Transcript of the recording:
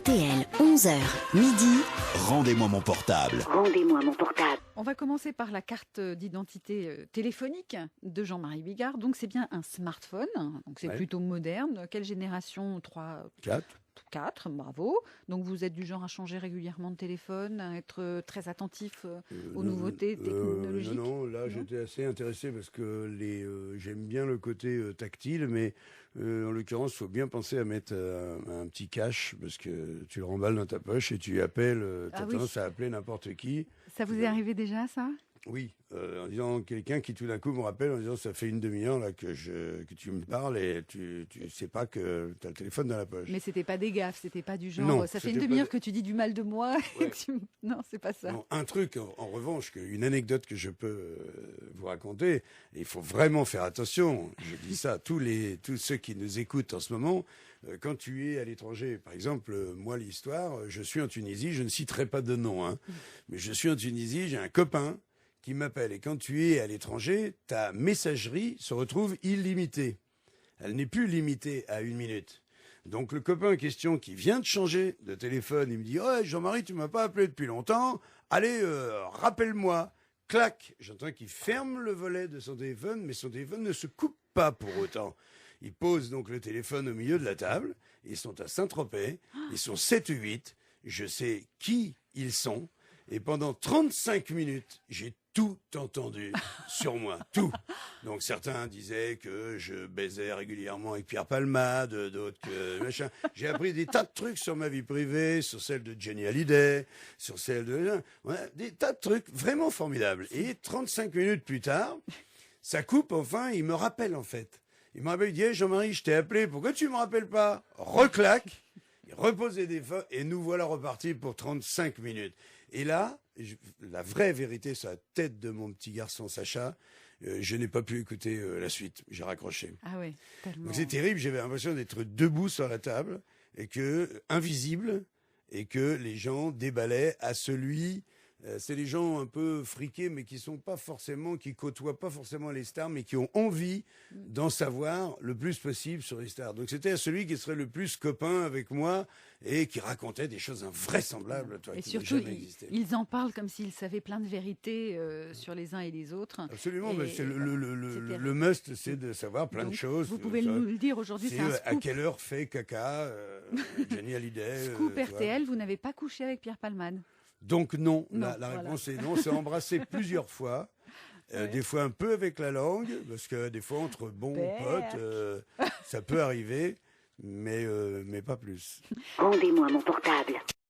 RTL, 11h, midi. Rendez-moi mon portable. Rendez-moi mon portable. On va commencer par la carte d'identité téléphonique de Jean-Marie Bigard. Donc c'est bien un smartphone, donc c'est plutôt moderne. Quelle génération? 3, 4, bravo. Donc vous êtes du genre à changer régulièrement de téléphone, à être très attentif aux nouveautés technologiques? Non, là j'étais assez intéressé parce que j'aime bien le côté tactile, mais en l'occurrence, il faut bien penser à mettre un petit cache parce que tu le remballes dans ta poche et tu appelles, tu as tendance à appeler n'importe qui. Ça vous est arrivé déjà, ça? Oui, en disant quelqu'un qui tout d'un coup me rappelle en disant ça fait une demi-heure là que tu me parles et tu sais pas que tu as le téléphone dans la poche. Mais c'était pas des gaffes, c'était pas du genre Non, ça fait une c'était demi-heure pas que tu dis du mal de moi. Ouais. Non, c'est pas ça. Non, un truc en revanche, une anecdote que je peux vous raconter, et il faut vraiment faire attention, je dis ça à tous ceux qui nous écoutent en ce moment, quand tu es à l'étranger, par exemple, moi l'histoire, je suis en Tunisie, je ne citerai pas de nom, mais je suis en Tunisie, j'ai un copain qui m'appelle. Et quand tu es à l'étranger, ta messagerie se retrouve illimitée. Elle n'est plus limitée à 1 minute. Donc le copain en question qui vient de changer de téléphone, il me dit « Ouais, Jean-Marie, tu m'as pas appelé depuis longtemps. Allez, rappelle-moi. » Clac, j'entends qu'il ferme le volet de son téléphone, mais son téléphone ne se coupe pas pour autant. Il pose donc le téléphone au milieu de la table. Ils sont à Saint-Tropez. Ils sont 7 ou 8. Je sais qui ils sont. Et pendant 35 minutes, j'ai tout entendu sur moi, tout. Donc certains disaient que je baisais régulièrement avec Pierre Palmade, d'autres que machin. J'ai appris des tas de trucs sur ma vie privée, sur celle de Johnny Hallyday, sur celle de... Ouais, des tas de trucs vraiment formidables. Et 35 minutes plus tard, ça coupe enfin, il me rappelle en fait. Il me rappelle, il dit hey, « Jean-Marie, je t'ai appelé, pourquoi tu me rappelles pas ?» Reclaque. Il repose les défauts et nous voilà repartis pour 35 minutes. Et là, la vraie vérité sur la tête de mon petit garçon Sacha, je n'ai pas pu écouter la suite. J'ai raccroché. Ah oui, tellement. Donc c'est terrible, j'avais l'impression d'être debout sur la table, et invisible, et que les gens déballaient à celui... c'est les gens un peu friqués, mais qui côtoient pas forcément les stars, mais qui ont envie d'en savoir le plus possible sur les stars. Donc c'était à celui qui serait le plus copain avec moi et qui racontait des choses invraisemblables, Et qui surtout, n'ont jamais existé. ils en parlent comme s'ils savaient plein de vérités sur les uns et les autres. Absolument, Et mais c'est le terrible. must, c'est de savoir plein Donc, de choses. Vous pouvez nous le dire aujourd'hui, c'est un à scoop. quelle heure fait caca Johnny Hallyday. Scoop RTL, vous n'avez pas couché avec Pierre Palmade? Donc non, Non, la voilà. réponse est non. C'est embrassé plusieurs fois, des fois un peu avec la langue, parce que des fois entre bons potes, ça peut arriver, mais pas plus. Rendez-moi mon portable.